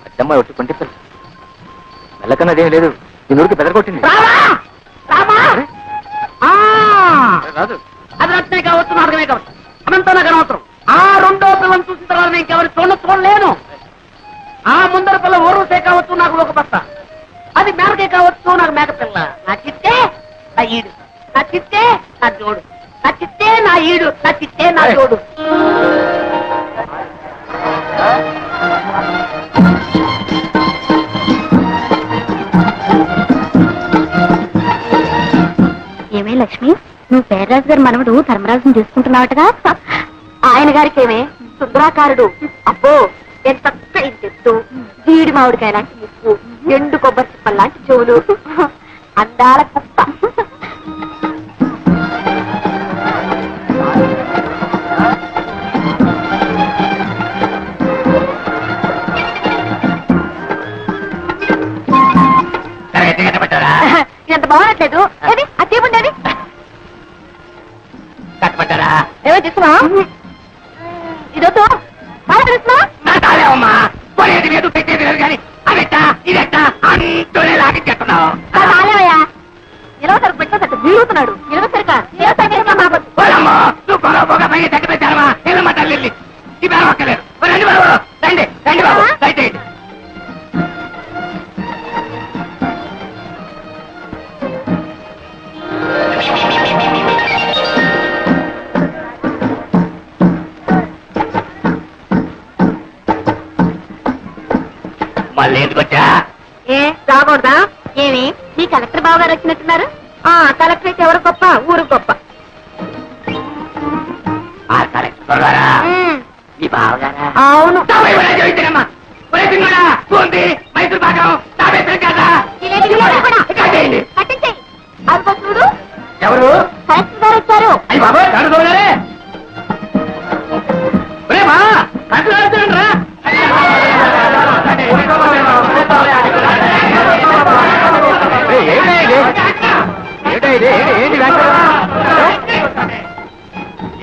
అచ్చమ్మ ఒట్టి కొంటి పిల్ల మెల్లకన్నదేం లేదు. నీ నూరికి బెదరగొట్టింది. రామా, రామా. రాజు, అది రత్నే కావచ్చు, నాటకమే కావచ్చు, అనంతా నాకు అనవసరం. ఆ రెండో పిల్లని చూసిన తర్వాత నేను ఇంకెవరి చూడలేను. ఆ ముందర పిల్ల ఊరుసే కావచ్చు, నాకు ఒక బస్త. అది మేరకే కావచ్చు, నాకు మేక పిల్ల. నా చిత్తే నా ఈడు, నా చిత్తే నా జోడు, నా చిత్తే నా ఈడు, నా చిత్తే నా జోడు. ఏమే లక్ష్మి, నువ్వు పేర్రాజు గారి మనవడు ధర్మరాజుని చూసుకుంటున్నావటగా? ఆయన గారికి ఏమే సుందరాకారుడు. అబ్బో ఎంత చెట్టు, జీడి మామిడికాయ లాంటి ముక్కు, ఎండు కొబ్బరి చిప్పల్ లాంటి చెవులు, అందాల కుప్ప. ఎంత బాగట్లేదు. ఏది ఆ తీపుండేది కట్టబట్టారా? ఏమో తీసుకున్నా. ఇదొద్దు బాగా తెలుస్తున్నా. నా తాలేవమ్మా. తినేది లేదు పెట్టేది లేదు కానీ అదెట్టా ఇదెట్టా అంటూనే లాగించేస్తున్నావు. రాలేవయ్యా నిలవసరికి పెట్టేసట్టు వీరుతున్నాడు నిలవసరిగా నువ్వు పొగ పొగ పైన తగ్గి పెట్టారమ్మా ఏమమ్మా తల్లి ఈ బేరం ఒక్కలేదు రండి బాబు రండి రండి బాబు దయచేయండి. మళ్ళీ ఎందుకు వచ్చా? ఏ రాకూడదా ఏమి మీ కలెక్టర్ బావ గారు వచ్చినట్టున్నారు కలెక్టర్ అయితే ఎవరు గొప్ప ఊరు గొప్ప ఆ కలెక్టర్ గారా మీ బావగారా? అవును మైసూర్ భాగం పట్టించేయి అదిగో చూడు ఎవరు? కలెక్టర్ గారు వచ్చారు అయ్యి బాబు చూడగారే మా కలెక్టర్ గారు వచ్చారంటరా?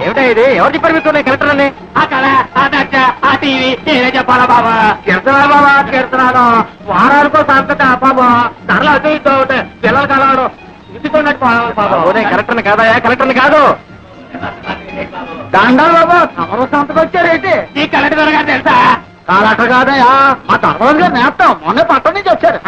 ఏమిటా ఇది ఎవరు చెప్పారు మీకు కలెక్టర్ అని? ఆ కళ ఆ దక్ష ఆ టీవీ నేనే చెప్పాలా బాబా? కీర్తనాలు బాబా కీర్తనాలు వారానికో సంతట బాబా ధరలు అటు ఇటు అవుతాయి పిల్లలు కలవడం ఇటుకున్నట్టు బాబా. కలెక్టర్ని కాదయా కలెక్టర్ని కాదు దండాలు బాబా తమరు సంతకు వచ్చారేంటి? ఈ కలెక్టర్ గారు తెలుసా? కలెక్టర్ కాదయా మా ధర్మరాజు గారు నేస్తాం మొన్న పట్టణం నుంచి వచ్చారు.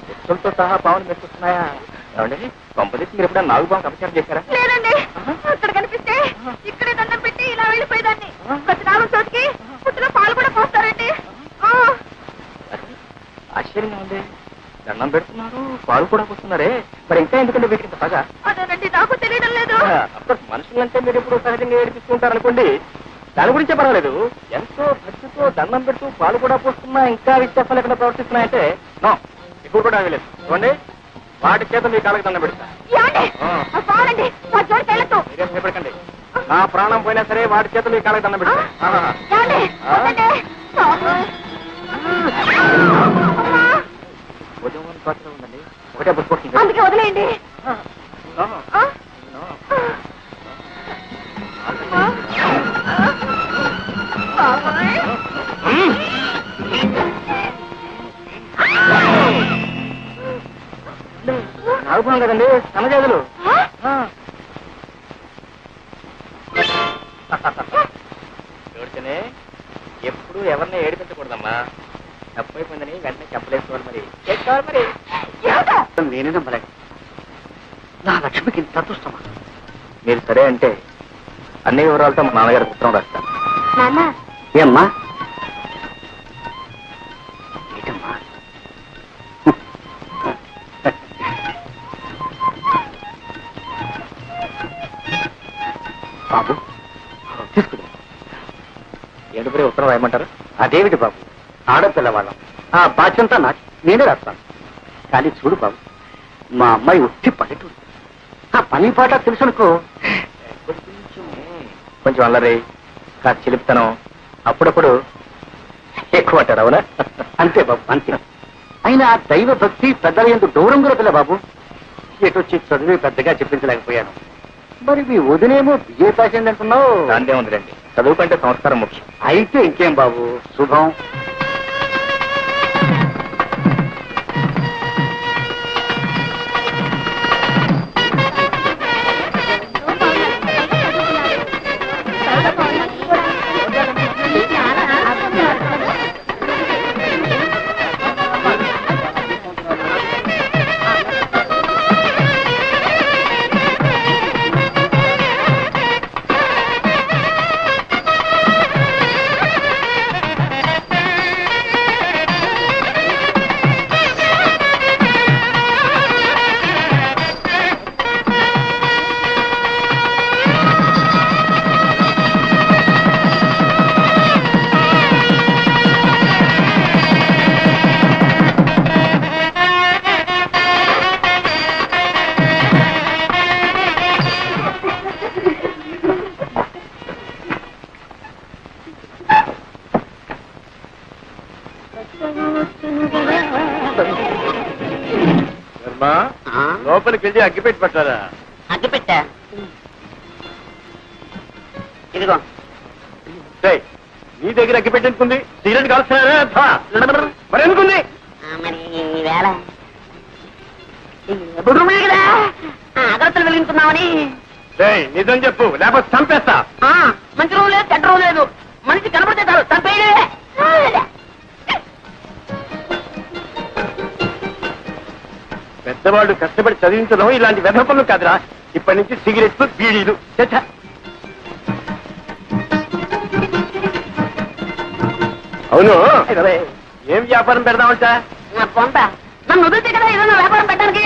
భక్తులతో సహా పావులు మెచ్చుకున్నాయా? ఏమండి కొంపదీసి మీరు ఎప్పుడైనా నాగు పాము అపచారం చేశారా? లేదండి అక్కడ కనిపిస్తే ఇక్కడే దండం పెట్టి ఇలా వెళ్ళిపోయేదాన్ని ప్రతి నాలుగు చోటికి పుట్టిన పాలు కూడా పోస్తారండి ఆశ్చర్యంగా ఉంది. దండం పెడుతున్నారు పాలు కూడా పోస్తున్నారే మరి ఇంకా ఎందుకంటే వీటికి బాగా? అదేనండి నాకు తెలియడం లేదు. మనుషులంటే మీరు ఎప్పుడు సహజంగా ఏడిపిస్తుంటారు అనుకోండి దాని గురించే పర్వాలేదు. ఎంతో భక్తితో దండం పెడుతూ పాలు కూడా పోస్తున్నా ఇంకా విశ్వాసం లేకుండా ప్రవర్తిస్తున్నాయంటే నో ఇప్పుడు కూడా లేదు. చూడండి వాటి చేత మీ కాళ్ళకి దండం పెడతా. మీరేం భయపడకండి నా ప్రాణం పోయినా సరే వాటి చేత మీ కాళ్ళకి దండం పెడతా. ఉదయం ఉందండి ఒకటే బుక్ వస్తుంది అందుకే వదిలేయండి. నాగుపాం కదండి సన్నజాతులు. చూడితేనే ఎప్పుడు ఎవరిని ఏడిపించకూడదమ్మా. తప్పైపోయిందని వెంటనే చెప్పలేసుకోవాలి. మరి చేసుకోవాలి మరి. నేనే నమ్మలేక నా లక్ష్మికి ఇంత అదృష్టమా? మీరు సరే అంటే అన్ని వివరాలతో మా నాన్నగారికి ఉత్తరం రాస్తాను. ఏమ్మా ఏంటమ్మా? బాబు తీసుకుని ఏంటి ఉత్తరం రాయమంటారు? అదేమిటి బాబు ఆడపిల్లవాళ్ళం ఆ బాధ్యంతా నాకు నేనే రాస్తాను. కానీ చూడు బాబు మా అమ్మాయి ఉట్టి పల్లెటూరు ఆ పని పాట తెలుసునుకో కొంచెం అల్లరి కాదు చిలిపితనం అప్పుడప్పుడు ఎక్కువ అంటారు. అవునా? అంతే బాబు అంతే. అయినా దైవ భక్తి పెద్దల ఎందుకు దూరం కూడా పిల్ల బాబు. ఎటొచ్చి చదివి పెద్దగా చెప్పించలేకపోయాను. మరి మీ వదినేమో బిఏ పాస్ అయింది అంటున్నావు. దాందే ఉందిలేండి చదువు కంటే సంస్కారం ముఖ్యం. అయితే ఇంకేం బాబు శుభం. లోపలికి వెళ్ళి అగ్గిపెట్టి పట్టారా? అగ్గిపెట్టా ఇదిగో. నీ దగ్గర అగ్గిపెట్టి ఎందుకుంది? సిగరెట్ కాల్స్తున్నారా? మరి ఎందుకుంది? మరి ఈవేళ కదా అగరత్తలు వెలిగించున్నామని. నిజం చెప్పు, లేకపోతే చంపేస్తా. మంచి రోజు లేదు, చెడ్డ రోజు లేదు. మనిషి కనపడితే చాలు చంపేయలే. పెద్దవాళ్ళు కష్టపడి చదివించడం ఇలాంటి వెధ పనులు కాదురా. ఇప్పటి నుంచి సిగరెట్లు, బీడీలు. అవును, ఏం వ్యాపారం పెడదామంట? పొంత నన్ను వదిలితే కదా ఏదైనా వ్యాపారం పెట్టడానికి.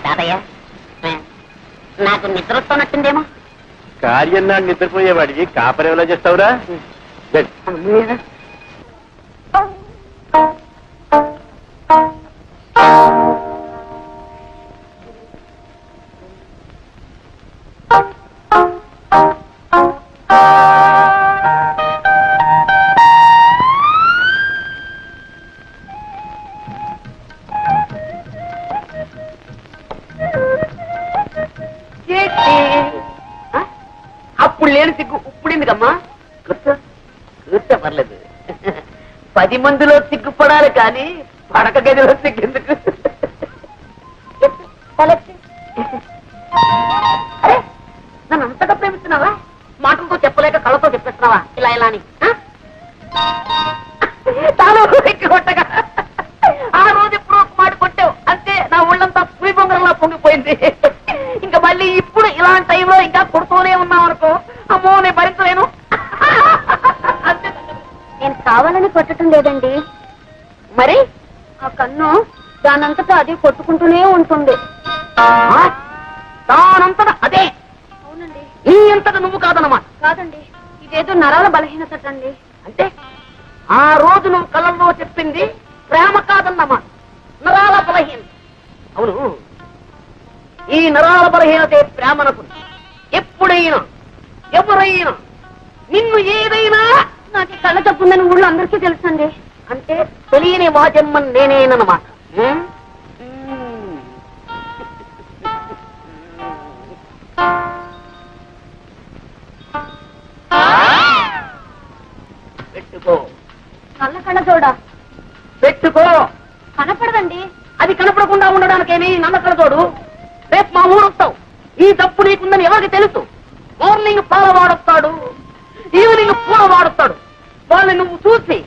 తాతయ్య, నాకు నిద్ర వస్తున్నట్టుందేమో. కార్యం నాడు నిద్రపోయేవాడికి కాపరి ఎలా చేస్తావురా? అప్పుడు లేని సిగ్గు ఇప్పుడు ఎందుకమ్మా? కూర్చో పర్లేదు. 10 మందిలో సిగ్గుపడాలి కానీ పడక గదిలో సిగ్గెందుకు? అరే, నన్ను అంతగా ప్రేమిస్తున్నావా? మాటలతో చెప్పలేక కళ్ళతో చెప్పేస్తున్నావా ఇలా ఇలా అని? తాను కొట్టగా ఆ రోజు ఎప్పుడో ఒక మాట కొట్టావు అంతే, నా ఒళ్ళంతా పులి బొంగరంలా పొంగిపోయింది. ఇంకా మళ్ళీ ఇప్పుడు ఇలాంటి టైంలో ఇంకా కొడుతూనే ఉన్నావు అనుకో, అమ్మో నేను భరించలేను. నేను కావాలని కొట్టడం లేదండి. మరి ఆ కన్ను దానంతటా అది కొట్టుకుంటూనే ఉంటుంది. దానంతట అదే? అవునండి. నీ అంతటా నువ్వు కాదన్నమాట. కాదండి, ఇదేదో నరాల బలహీనత అండి. అంటే ఆ రోజు నువ్వు కళ్ళల్లో చెప్పింది ప్రేమ కాదన్నమాట, నరాల బలహీనత. అవును, ఈ నరాల బలహీనతే ప్రేమనకు. ఎప్పుడైనా ఎవరైనా నిన్ను ఏదైనా నాకు ఈ కళ్ళ తప్పుందని ఊళ్ళో అందరికీ తెలుసండి. అంటే తెలియని వాజమ్మని నేనేనన్నమాట. పెట్టుకో నల్ల చూడ పెట్టుకో. కనపడదండి. అది కనపడకుండా ఉండడానికేమి నమ్మకం తోడు. రేపు మా ఊరు వస్తావు, ఈ తప్పు నీకుందని ఎవరికి తెలుసు? మార్నింగ్ పాల వాడొస్తాడు, ఈవినింగ్ పూల వాడొస్తాడు. వాళ్ళని నువ్వు చూసి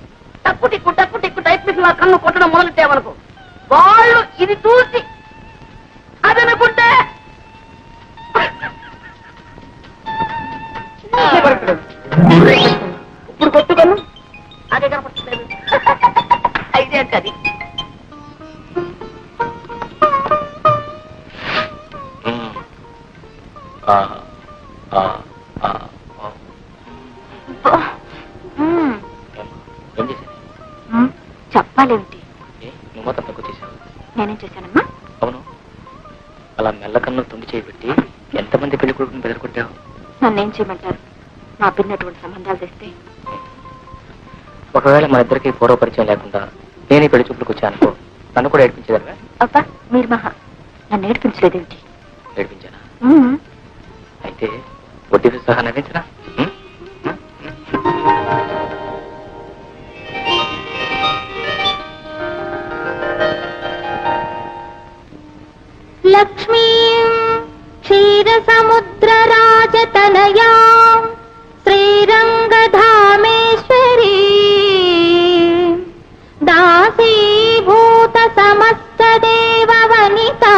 టక్కు టిక్కు టైప్ మిషన్ కన్ను కొట్టడం మొదలెట్టావనుకో, వాళ్ళు ఇది చూసి అదనుకుంటే ఇప్పుడు కొట్టు కన్ను అదే కనపడలేదు. అయితే అది చెప్పాలేమిటి? నువ్వు మొత్తం తక్కువ చేశావు. నేనేం చేశానమ్మా? అవును, అలా మెల్లకన్ను తుండి చేయబెట్టి ఎంతమంది పెళ్లి కొడుకుని బెదరుకుంటావు? నన్నేం చేయమంటారు? నా పిన్నటువంటి సంబంధాలు తెస్తే ఒకవేళ మన ఇద్దరికి పూర్వ పరిచయం లేకుండా నేను పెళ్లి చూపులకు వచ్చానుకో, నన్ను కూడా ఏడిపించేదానివా? అబ్బా, మీరు మహా నన్ను ఏడిపించలేదేమిటి? ఏడిపించానా? అయితే వడ్డీతో సహా నవ్వించరా? లక్ష్మీ క్షీరసముద్రరాజతనయా శ్రీరంగధామేశ్వరీ దాసీభూత సమస్త దేవవనితా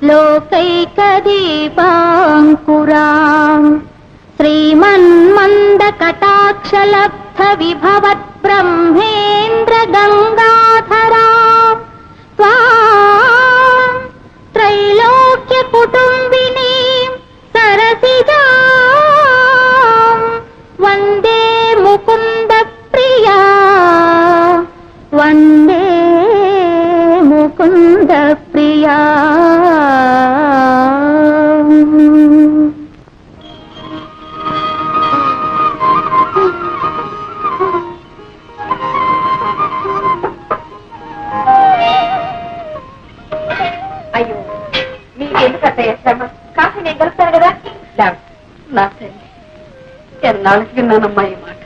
లోకైకదీపాంకురా శ్రీమన్మందకటాక్షలబ్ధ విభవత్ బ్రహ్మేంద్ర గంగాధరా త్రైలోక్య కుటుంబిని సరసిజా వందే ముకుంద ప్రియా వందే ముకుంద ప్రియా. కలుస్తాను కదా నా తల్లి ఎన్నాళ్ళకి విన్నానమ్మా ఈ మాట.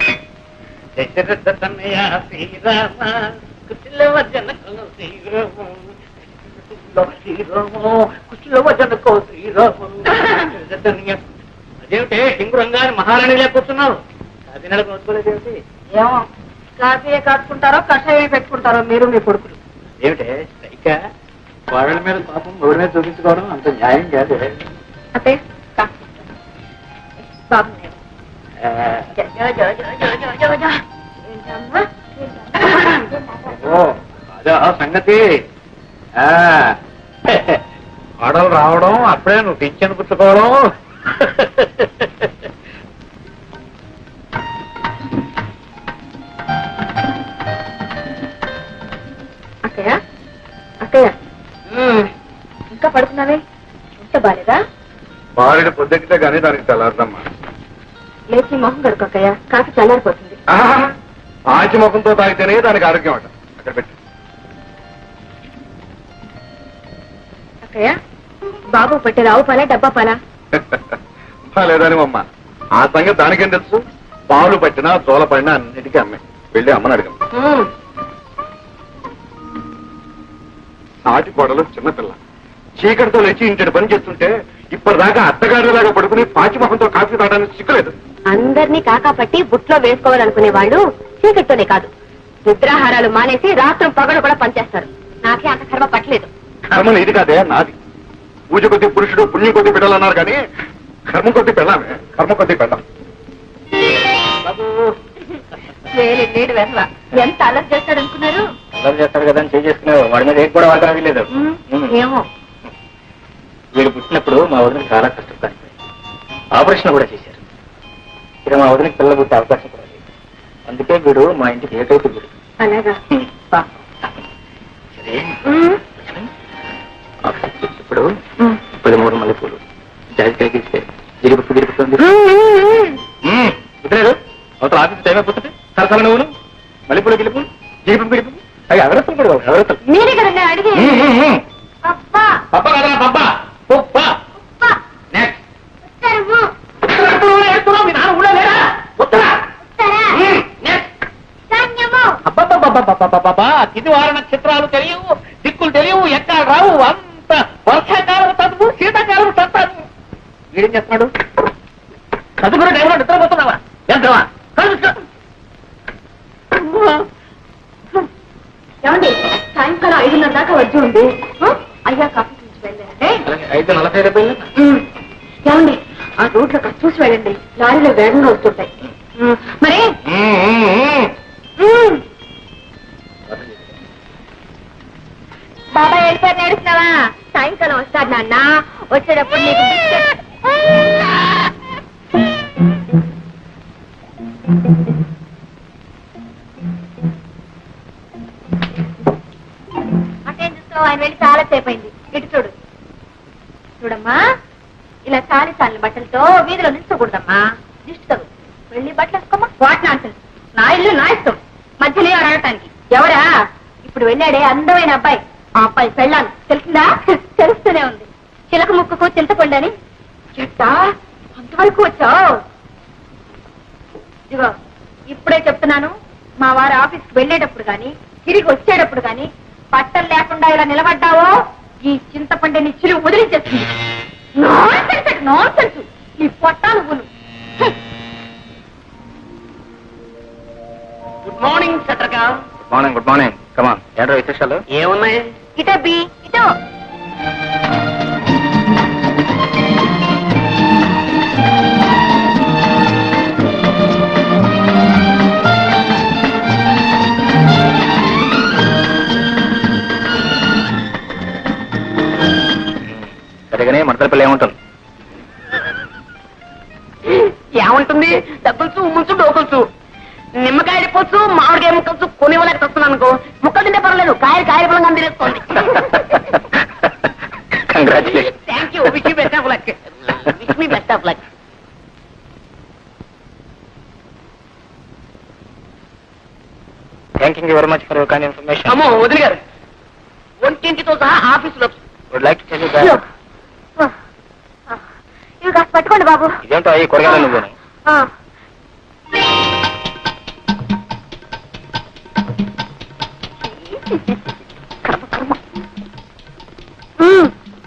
అదేమిటే టింగురంగా మహారాణిలే కూర్చున్నావు కాకినాడకు వస్తుకోలేదేమిటి? ఏమో కాఫీ కాచుకుంటారో కషాయం పెట్టుకుంటారో మీరు మీ కొడుకులు. ఏమిటే ఇక వాళ్ళ మీద పాపం ఊరి మీద చూపించుకోవడం అంత న్యాయం కాదు. అదే కాఫీ బాబు ఓ అదే సంగతి. ఆడలు రావడం అప్పుడే నువ్వు పింఛను పుచ్చుకోవడం. అక్కయ్య అక్కయ్య ఇంకా పడుతున్నావే ఇంత బాలేదా? బాలుడు పొద్దెక్కితే గానీ దానికి తెల్లారదమ్మా. లేచి మొహం కడుకు అక్కయ్య కాఫీ చల్లారిపోతుంది. ఆచి ముఖంతో తాగితేనే దానికి ఆరోగ్యం అట. అక్కడ పెట్టి అక్కయ్య బాబు పట్టే రావు పాలా డబ్బా పాలా? లేదని అమ్మ ఆ సంగతి దానికేం తెలుసు. పాలు పట్టినా జోల పడినా అన్నిటికీ అమ్మే. వెళ్ళి అమ్మని అడగం. నాటి కోడలు చిన్నపిల్ల చీకటితో లేచి ఇంటి పని చేస్తుంటే ఇప్పటిదాకా అత్తగారిలాగా పడుకుని పాచిమొహంతో కాఫీ తాగడానికి సిగ్గులేదు. అందరినీ కాకా పట్టి బుట్లో వేసుకోవాలనుకునే వాళ్ళు చీకటితోనే కాదు నిద్రాహారాలు మానేసి రాత్రం పగలు కూడా పనిచేస్తారు. నాకే అంత కర్మ పట్టలేదు. కర్మ ఇది కాదే నాది. పూజ కొద్ది పురుషుడు పుణ్యం కొద్ది బిడ్డలన్నారు కానీ కర్మ కొద్ది పెళ్ళామే. కర్మ కొద్ది పెళ్ళాం. నేడు వెర్ర ఎంత అలర్ట్ చేస్తాడు అనుకున్నారు? అలా చేస్తాడు కదా అని చేసుకున్నావు. వాడి మీద ఏం కూడా వాడకం లేదు. ఏమో వీడు పుట్టినప్పుడు మా వదిన చాలా కష్టపడి ఆపరేషన్ కూడా చేశారు. ఇక మా వదినకి పిల్లలు పుట్టే అవకాశం కూడా లేదు. అందుకే వీడు మా ఇంటికి ఏకైక వీడు. అలాగా సరే ఇప్పుడు 13 మల్లెపూలు జాజికాయకి ఇస్తే గిరిపప్పు గిరిపుతుంది. కుదరదు అవతల ఆఫీస్ టైం అయిపోతుంది. సరసల నువ్వును మల్లెపూలు గిలిపు గిరిపప్పు గిరిపు అవి ఎవరెత్తలు కూడా ఎవరెత్తలు. మీరే కదండి అడిగి పప్ప కదా పప్ప పప్ప నెక్స్ట్ తిది వార నక్షత్రాలు తెలియవు, దిక్కులు తెలియవు, ఎక్కడ రావు. అంత వర్షాకాలం చదువు, శీతాకాలం చదువు. వీడేం చేస్తున్నాడు? చదువుకున్న టైంలో నిద్రపోతున్నావా? ఎంతవా ఏమండి సాయంకాలం 5:30 దాకా వచ్చి ఉంది. అయ్యా కాఫీ చూసి వెళ్ళండి. 5:40 ఏమండి ఆ రోడ్లో కాస్త చూసి వెళ్ళండి. లారీలో వేగంగా వస్తుంటాయి. మరి బాబాయ్ వెళ్ళిపోయి నేడుస్తున్నావా? సాయంకాలం వస్తాడు నాన్న. వచ్చేటప్పుడు నీకు అటేం చూస్తావు? ఆయన వెళ్ళి చాలా సేపు అయింది. ఇటు చూడు. చూడమ్మా ఇలా చాలి చాలిన బట్టలతో వీధిలో నిల్చకూడదమ్మా. దిష్టి తగు. వెళ్ళి బట్టలు వేసుకోమ్మా. వాటిని అంటారు. నా ఇల్లు నా ఇష్టం. మధ్యలో అడగటానికి ఎవరా? ఇప్పుడు వెళ్ళాడే అందమైన అబ్బాయి. ఆ అబ్బాయి పెళ్ళాను తెలిసిందా? తెలుస్తూనే ఉంది. చిలక ముక్కుకు చింతపండని. చెట్టా అంతవరకు వచ్చావు? ఇదిగో ఇప్పుడే చెప్తున్నాను. మా వారి ఆఫీస్కి వెళ్ళేటప్పుడు గాని తిరిగి వచ్చేటప్పుడు గాని బట్టలు లేకుండా ఇలా నిలబడ్డావో ఈ చింతపండుని చిలువు వదిలించేస్తుంది. నాన్సెన్స్ నీ పొట్టా నువ్వులు. గుడ్ మార్నింగ్ చంద్రకా. Good morning. Good morning. Come on ఏంటో విశేషాలు? ఏమున్నాయి? ఇటో బి ఇటో. సరిగానే మడతల పిల్ల ఏముంటుంది? ఏముంటుంది? డబ్బులుచు ఉమ్ముంచు డోకుల్చు నిమ్మకాయ పోచ్చు మామిడికాయ ముక్కలు కొనివ్వలేక వస్తున్నాను అనుకో. ముక్కలు తింటే పర్వాలేదు. కాయలు బలంగా తినేసుకోండి. Congratulation. Thank you. Wish you best of luck. Wish me best of luck. Thank you very much for your kind information. అమ్మో వదిలి గారు ఒంటింటితో సహా ఆఫీసులో would like to tell you that తీసుకోండి బాబు. ఇదేంటో ఈ కూరగాయలు నువ్వు ఆ.